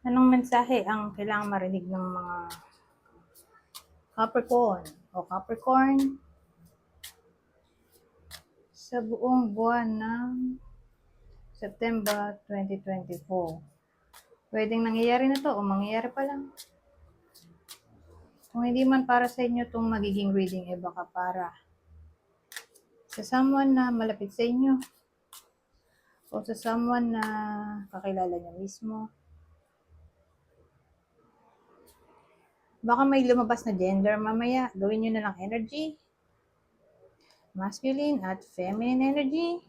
Anong mensahe ang kailangang marinig ng mga Capricorn o Capricorn sa buong buwan ng September 2024? Pwedeng nangyayari na to o mangyayari pa lang. Kung hindi man para sa inyo itong magiging reading, baka para sa someone na malapit sa inyo o sa someone na kakilala niyo mismo. Baka may lumabas na gender mamaya. Gawin nyo na lang energy. Masculine at feminine energy.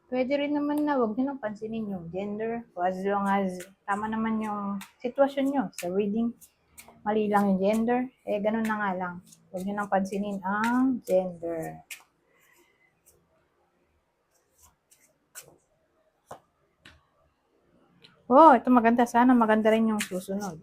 Pwede rin naman na huwag nyo nang pansinin yung gender. As long as tama naman yung sitwasyon nyo sa reading. Mali lang yung gender. Ganun na nga lang. Huwag nyo nang pansinin ang gender. Oh, ito maganda. Sana maganda rin yung susunod.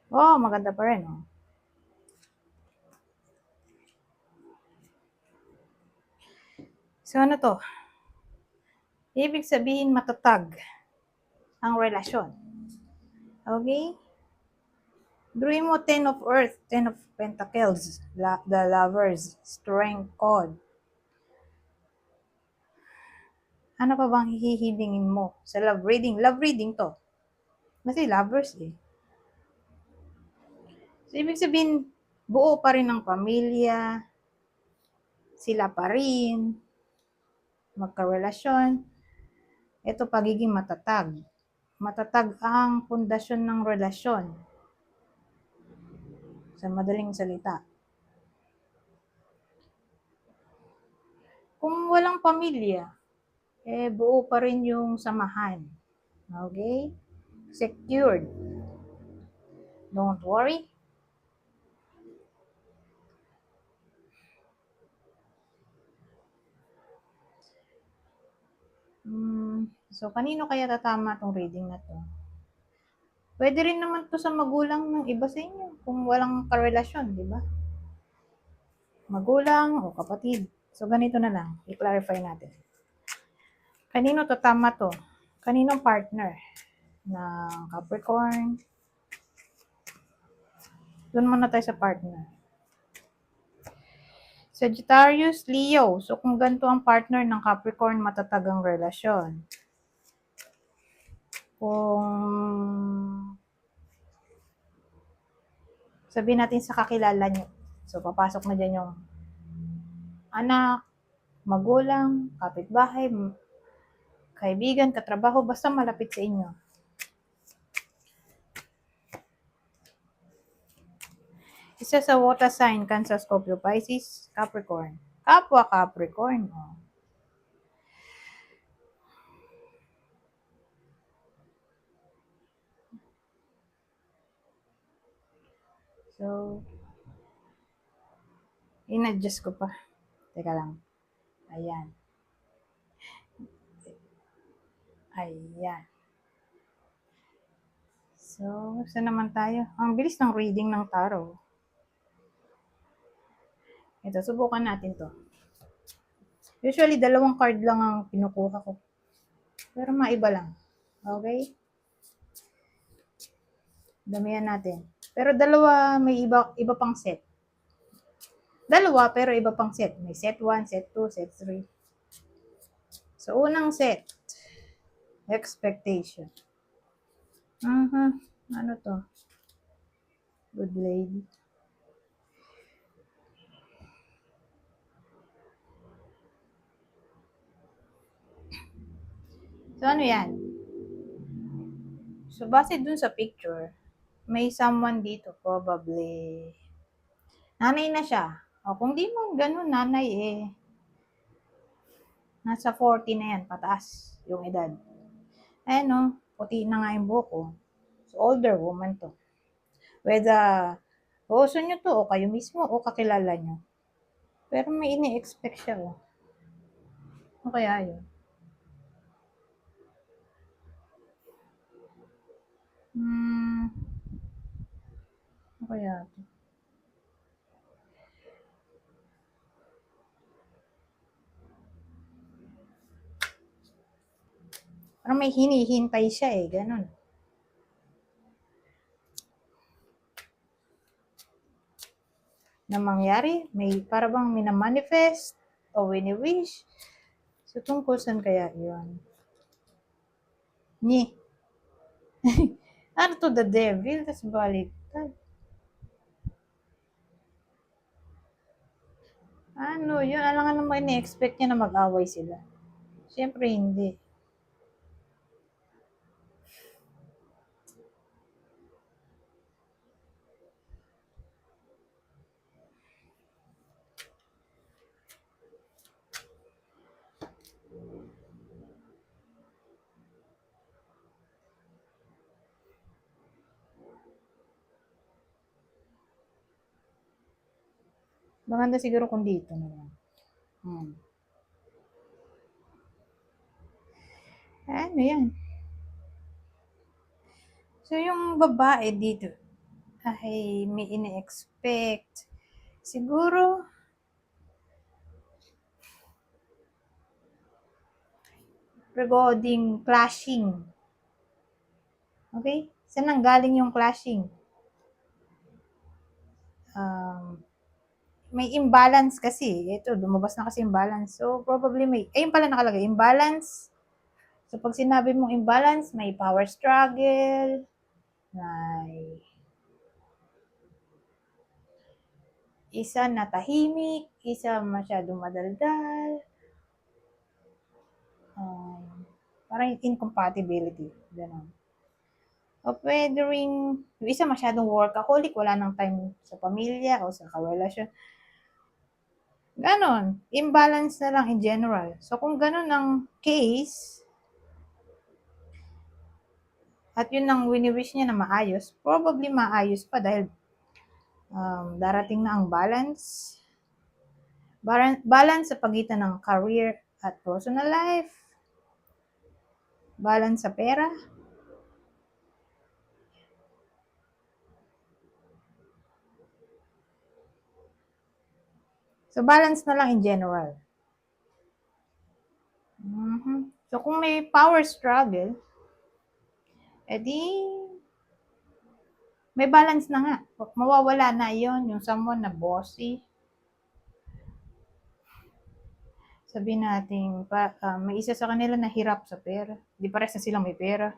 Oh, maganda pa rin. Oh. So, ano to? Ibig sabihin matatag ang relasyon. Okay? Drawing mo 10 of Earth, 10 of Pentacles, the Lovers, Strength Code. Ano pa bang hihilingin mo sa love reading? Love reading to. Kasi lovers eh. So, ibig sabihin, buo pa rin ang pamilya, sila pa rin, magkarelasyon. Ito pagiging matatag. Matatag ang pundasyon ng relasyon. Sa madaling salita. Kung walang pamilya, buo pa rin yung samahan. Okay? Secured. Don't worry. So, kanino kaya tatama tong reading na to? Pwede rin naman to sa magulang ng iba sa inyo kung walang karelasyon, di ba? Magulang o kapatid. So, ganito na lang. I-clarify natin. Kanino tatama to? Kaninong partner? Ng Capricorn. Doon muna tayo sa partner. Sagittarius, Leo. So, kung ganito ang partner ng Capricorn, matatag ang relasyon. Kung sabihin natin sa kakilala nyo. So, papasok na dyan yung anak, magulang, kapitbahay, kaibigan, katrabaho, basta malapit sa inyo. Isa sa water sign, Cancer, Scorpio, Pisces, Capricorn. Kapwa Capricorn. Oh. So, in-adjust ko pa. Teka lang. Ayan. Ayan. So, saan naman tayo? Ang bilis ng reading ng tarot. Ito, subukan natin to. Usually, 2 card lang ang pinukuha ko. Pero maiba lang. Okay? Damihan natin. Pero 2, may iba pang set. 2, pero iba pang set. May set 1, set 2, set 3. So, unang set. Expectation. Ano to? Good lady. So, ano yan? So, base dun sa picture, may someone dito, probably. Nanay na siya. O, kung di mo ganun, nanay nasa 40 na yan, pataas yung edad. Ayan no, puti na nga yung buhok ko. So, older woman to. Whether, uso nyo to, o kayo mismo, o kakilala nyo. Pero may ini-expect siya, oh. Ano kaya yun? Ano kaya ito? Parang may hinihintay siya eh, ganun. Na mangyari, may para bang minamanifest o wini-wish. So, tungkol saan kaya yun? Ni. Ano to, the devil? Tas baliktad. Ano yun? Alam nga naman ni-expect niya na mag-away sila. Siyempre, hindi. Maganda siguro kung dito na lang. Ano yan? So, yung babae dito, ay may ine-expect. Siguro, regarding clashing. Okay? Saan nang galing yung clashing? May imbalance kasi. Ito, lumabas na kasi imbalance. So, probably may, ayun pala nakalagay, imbalance. So, pag sinabi mong imbalance, may power struggle, may isa na tahimik, isa masyadong madaldal, parang incompatibility. Ganun. O pwede rin, yung isa masyadong workaholic, wala nang time sa pamilya o sa karelasyon. Ganon. Imbalance na lang in general. So, kung ganon ang case, at yun ang wini-wish niya na maayos, probably maayos pa dahil darating na ang balance. Balance sa pagitan ng career at personal life. Balance sa pera. So, balance na lang in general. So, kung may power struggle, edi may balance na nga. Mawawala na yon yung someone na bossy. Sabihin natin, may isa sa kanila na hirap sa pera. Di pares na silang may pera.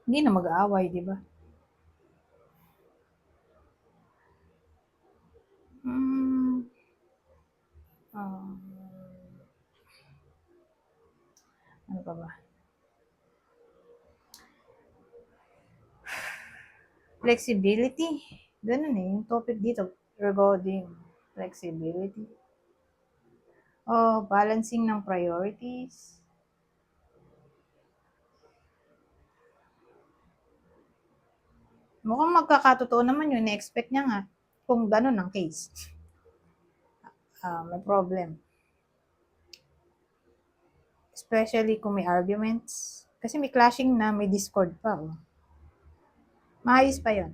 Hindi na mag-aaway, di ba? Ano pa ba? Flexibility. Ganun eh, yung topic dito regarding flexibility. Balancing ng priorities. Mukhang magkakatotoo naman yun, na-expect niya nga kung ganun ang case. May problem. Especially kung may arguments. Kasi may clashing na, may discord pa. Maayos pa yon.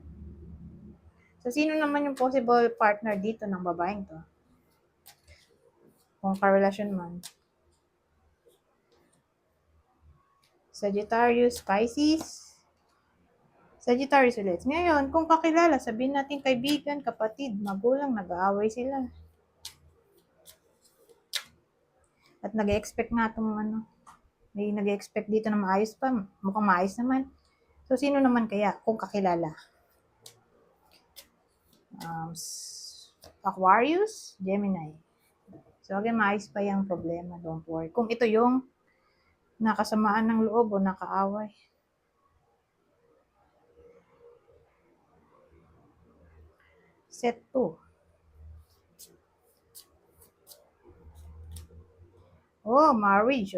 So, sino naman yung possible partner dito ng babaeng to? Kung karelasyon man. Sagittarius, Pisces. Sagittarius ulit. Ngayon, kung kakilala, sabihin natin kaibigan, kapatid, magulang, nag-aaway sila. At nag-expect nga itong may nag-expect dito na maayos pa. Mukhang maayos naman. So, sino naman kaya kung kakilala? Aquarius, Gemini. So, again, maayos pa yung problema. Don't worry. Kung ito yung nakasamaan ng loob o nakaaway. Set 2. Marriage.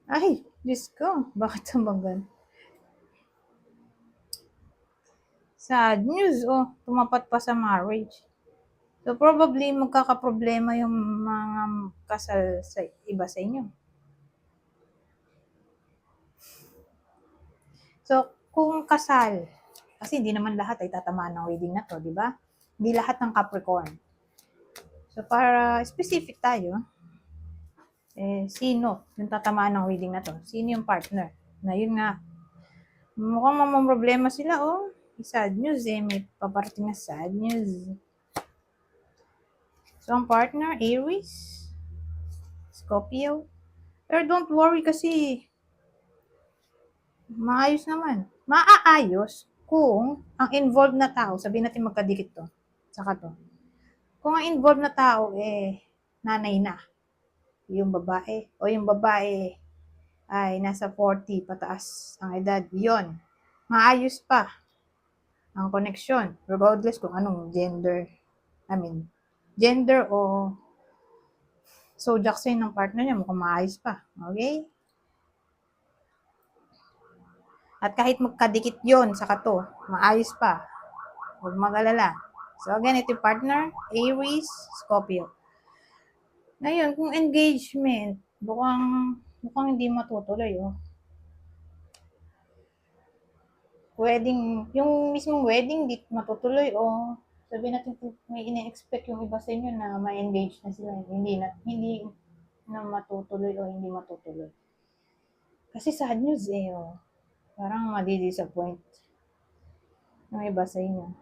Ay, Diyos ko. Bakit tumagan? Sad news. Tumapat pa sa marriage. So, probably magkakaproblema yung mga kasal sa iba sa inyo. So, kung kasal, kasi hindi naman lahat ay tatamaan ng wedding na to, di ba? Hindi lahat ng Capricorn. So, para specific tayo, Sino yung tatamaan ng reading na to? Sino yung partner? Na yun nga, mukhang mamang problema sila, oh. Sad news, may paparating na sad news. So, ang partner, Aries, Scorpio. Pero don't worry kasi maayos naman. Maaayos kung ang involved na tao, sabihin natin magkadikit to, saka to. Kung ang involved na tao, nanay na, yung babae, o yung babae ay nasa 40 pataas ang edad, yon maayos pa ang connection, regardless kung anong gender, gender o zodiac sign ng partner niya, mukhang maayos pa. Okay? At kahit magkadikit yon sa kato, maayos pa. Huwag mag-alala. So again, ito yung partner, Aries, Scorpio. Ngayon, kung engagement, mukhang hindi matutuloy, oh. Wedding, yung mismong wedding, di matutuloy, oh. Sabihin natin kung may ine-expect yung iba sa inyo na ma-engage na sila, hindi na matutuloy o hindi matutuloy. Kasi sad news, oh. Parang madi-disappoint yung iba sa inyo.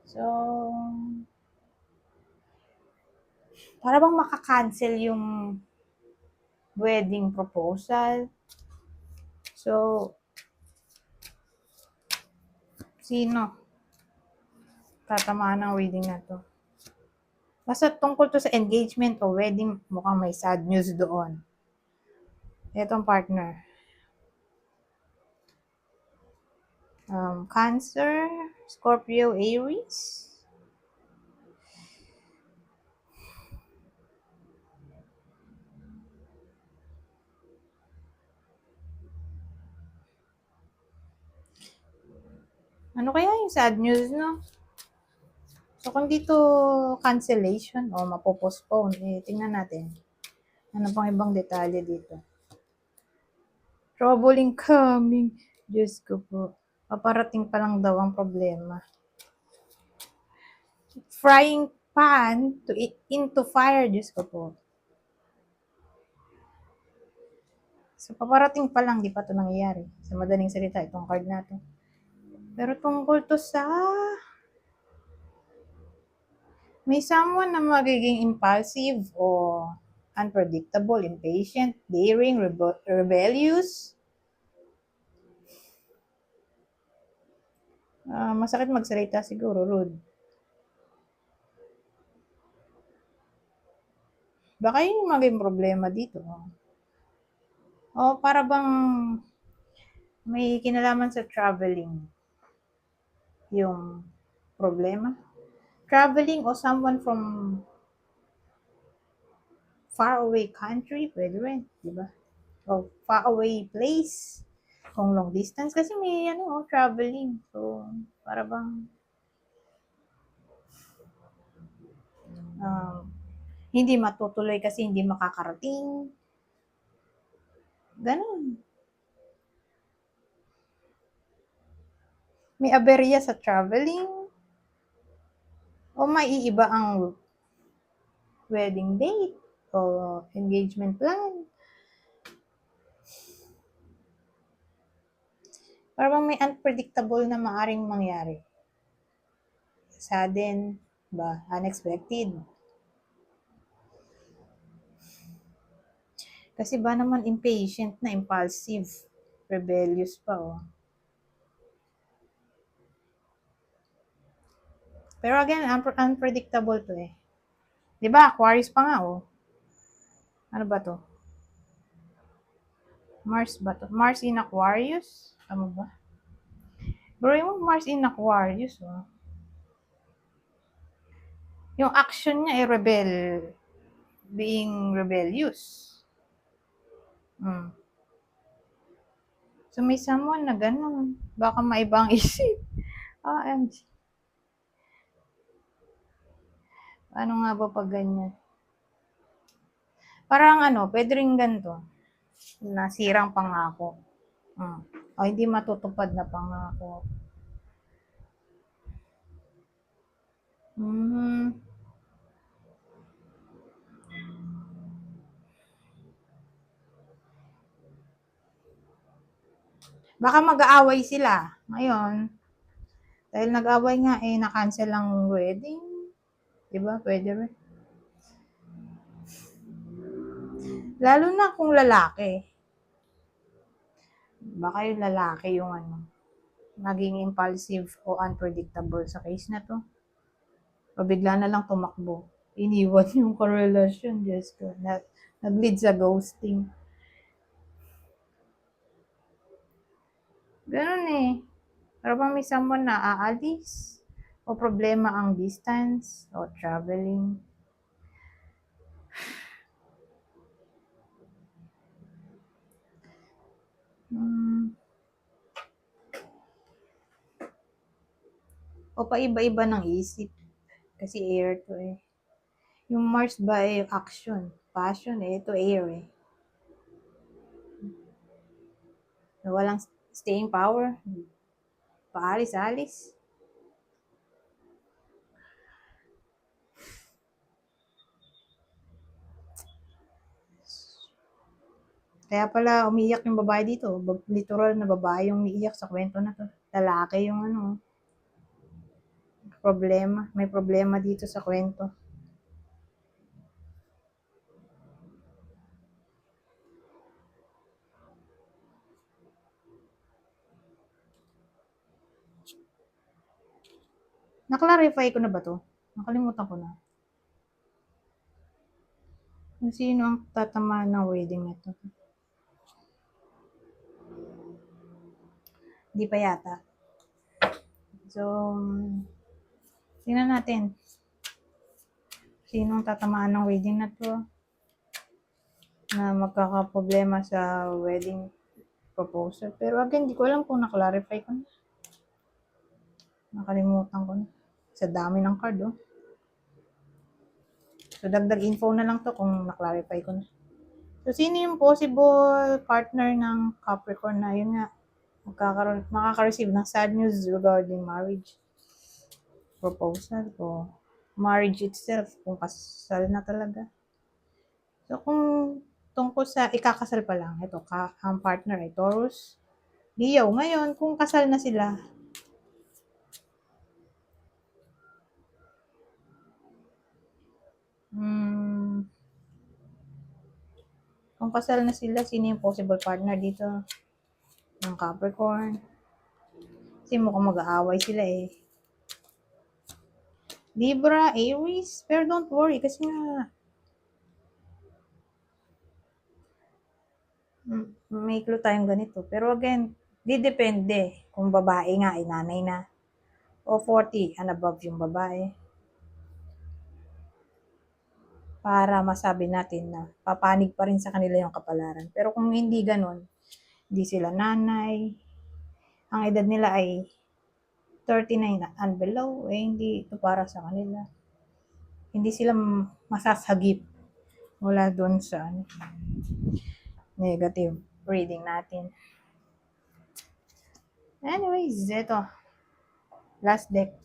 So, para bang makakancel yung wedding proposal. So, sino tatamaan ng reading na to? Basta tungkol to sa engagement o wedding, mukhang may sad news doon. Etong partner. Cancer, Scorpio, Aries. Ano kaya yung sad news, no? So, kung dito cancellation o mapopostpone, tingnan natin. Ano pang ibang detalye dito? Trouble incoming. Diyos ko po. Paparating pa lang daw ang problema. Frying pan into fire. Diyos ko po. So, paparating pa lang, di pa ito nangyayari. Sa madaling salita, itong card natin. Pero tungkol to sa may someone na magiging impulsive o unpredictable, impatient, daring, rebellious. Masakit magsalita siguro, rude. Baka yun yung maging problema dito. O para bang may kinalaman sa traveling yung problema. Traveling o someone from far away country, pwede rin, di ba? O far away place, kung long distance, kasi may traveling. So, para bang hindi matutuloy kasi hindi makakarating. Ganun. May aberya sa traveling o maiiba ang wedding date o engagement plan. Parang may unpredictable na maaring mangyari. Sudden, ba? Unexpected. Kasi ba naman impatient na, impulsive, rebellious pa, oh. Pero again, unpredictable to eh. 'Di ba? Aquarius pa nga, oh. Ano ba to? Mars ba to? Mars in Aquarius? Tama ba? Bro, yung Mars in Aquarius, oh. Yung action niya ay being rebellious. So, may someone na ganun. Baka maibang isip. OMG. Ano nga ba pag ganyan? Parang pwede rin ganito. Nasirang pangako. O hindi matutupad na pangako. Baka mag-aaway sila. Ngayon, dahil nag-aaway nga, na-cancel ang wedding. Diba? Pwede rin. Lalo na kung lalaki. Baka yung lalaki yung naging impulsive o unpredictable sa case na to. O bigla na lang tumakbo. Iniwan yung karelasyon. Diyos ko. Nag-lead sa ghosting. Ganun eh. Pero pa may someone na aalis. O problema ang distance. O traveling. O paiba-iba ng isip. Kasi air to eh. Yung Mars ba eh, action. Passion eh. Ito air eh. Na walang staying power. Paalis-alis. Kaya pala umiiyak yung babae dito. Literal na babae yung umiiyak sa kwento na to. Lalaki yung problema. May problema dito sa kwento. Na-clarify ko na ba to? Nakalimutan ko na. Kung sino ang tatamaan ng wedding nito. Hindi pa yata. So, tingnan natin. Sino ang tatamaan ng wedding na to? Na magkakaproblema sa wedding proposal. Pero again, hindi ko alam kung na-clarify ko na. Nakalimutan ko na. Sa dami ng card, oh. So, dagdag info na lang to kung na-clarify ko na. So, sino yung possible partner ng Capricorn na yun nga, makaka-receive ng sad news regarding marriage proposal o marriage itself, kung kasal na talaga. So, kung tungkol sa ikakasal pa lang, ito, ang partner ay Taurus, Leo. Ngayon, kung kasal na sila, kung kasal na sila, sino yung possible partner dito ng Capricorn? Kasi mukhang mag-aaway sila eh. Libra, Aries, pero don't worry kasi nga may clue tayong ganito. Pero again, depende kung babae nga ay nanay na o 40 and above yung babae. Para masabi natin na papanig pa rin sa kanila yung kapalaran. Pero kung hindi ganun, hindi sila nanay, ang edad nila ay 39 and below, eh hindi ito para sa kanila. Hindi sila masasagip mula doon sa negative reading natin. Anyways, ito. Last deck.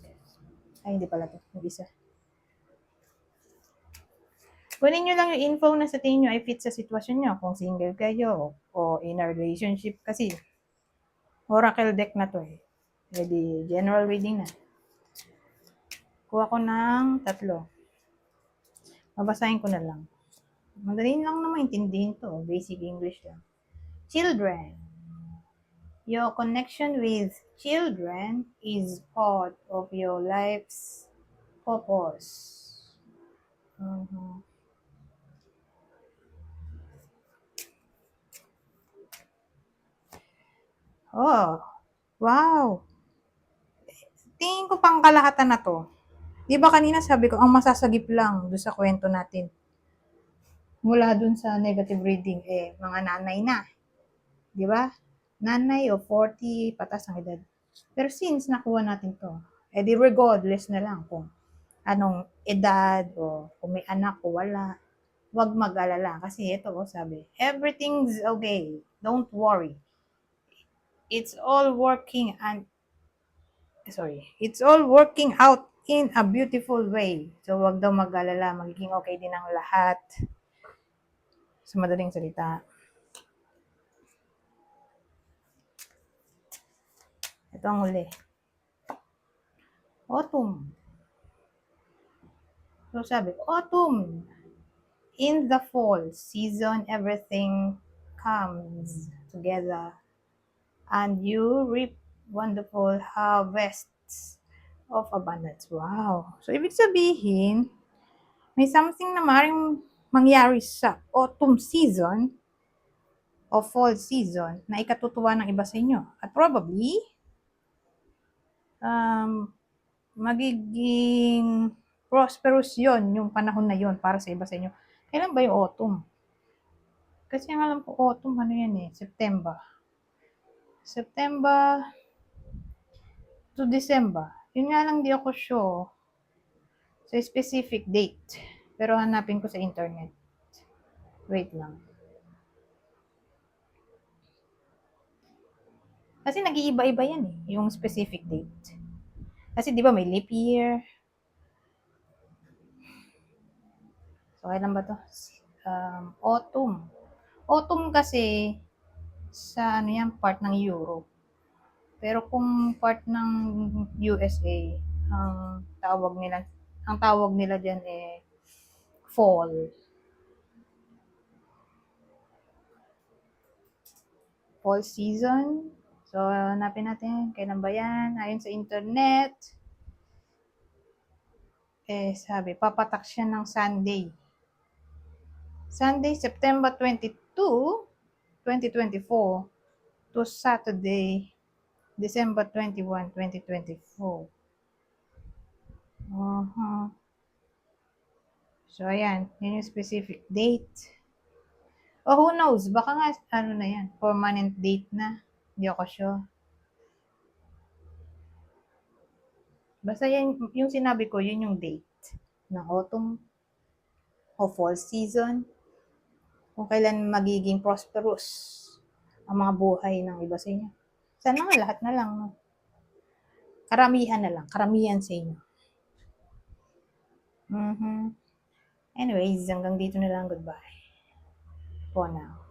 Ay, hindi pala ito. Yung isa. Kunin nyo lang yung info na sa tingin nyo ay fit sa sitwasyon nyo. Kung single kayo o in a relationship. Kasi, oracle deck na to eh. Ready, general reading na. Kuha ko ng 3. Babasahin ko na lang. Madali lang naman intindihin to. Basic English lang. Children. Your connection with children is part of your life's purpose. Oh, wow. Tingin ko pang kalahatan na to. Di ba kanina sabi ko, ang masasagip lang doon sa kwento natin. Mula doon sa negative reading, mga nanay na. Di ba? Nanay o 40, patas ang edad. Pero since nakuha natin to, di regardless na lang kung anong edad o kung may anak o wala. Huwag mag-alala. Kasi ito, sabi, everything's okay. Don't worry. It's all working it's all working out in a beautiful way. So, wag daw mag-alala. Magiging okay din ang lahat. Sa madaling salita. Ito ang uli. Autumn. So sabi, autumn. In the fall season, everything comes together and you reap wonderful harvests of abundance. Wow. So, ibig sabihin, may something na maaaring mangyari sa autumn season o fall season na ikatutuwa ng iba sa inyo. At probably, magiging prosperous yon yung panahon na yon para sa iba sa inyo. Kailan ba yung autumn? Kasi ang alam ko, autumn, ano yan eh, September. September to December. Yun nga lang di ako sure sa specific date. Pero hanapin ko sa internet. Wait lang. Kasi nag-iiba-iba yan eh, yung specific date. Kasi di ba may leap year. So, kailan ba to? Autumn. Autumn kasi sa ano yan, part ng Europe. Pero kung part ng USA, ang tawag nila diyan eh fall. Fall season. So, hanapin natin kailan ba yan. Ayon sa internet, sabi, papatak siya ng Sunday. Sunday, September 22, 2024 to Saturday, December 21, 2024. So, ayan. Yun yung specific date. Oh, who knows? Baka nga, ano na yan, permanent date na. Hindi ako sure. Basta yan, yung sinabi ko, yun yung date ng autumn o fall season. Kung kailan magiging prosperous ang mga buhay ng iba sa inyo. Sana nga lahat na lang. No? Karamihan na lang. Karamihan sa inyo. Anyways, hanggang dito na lang. Goodbye. For now.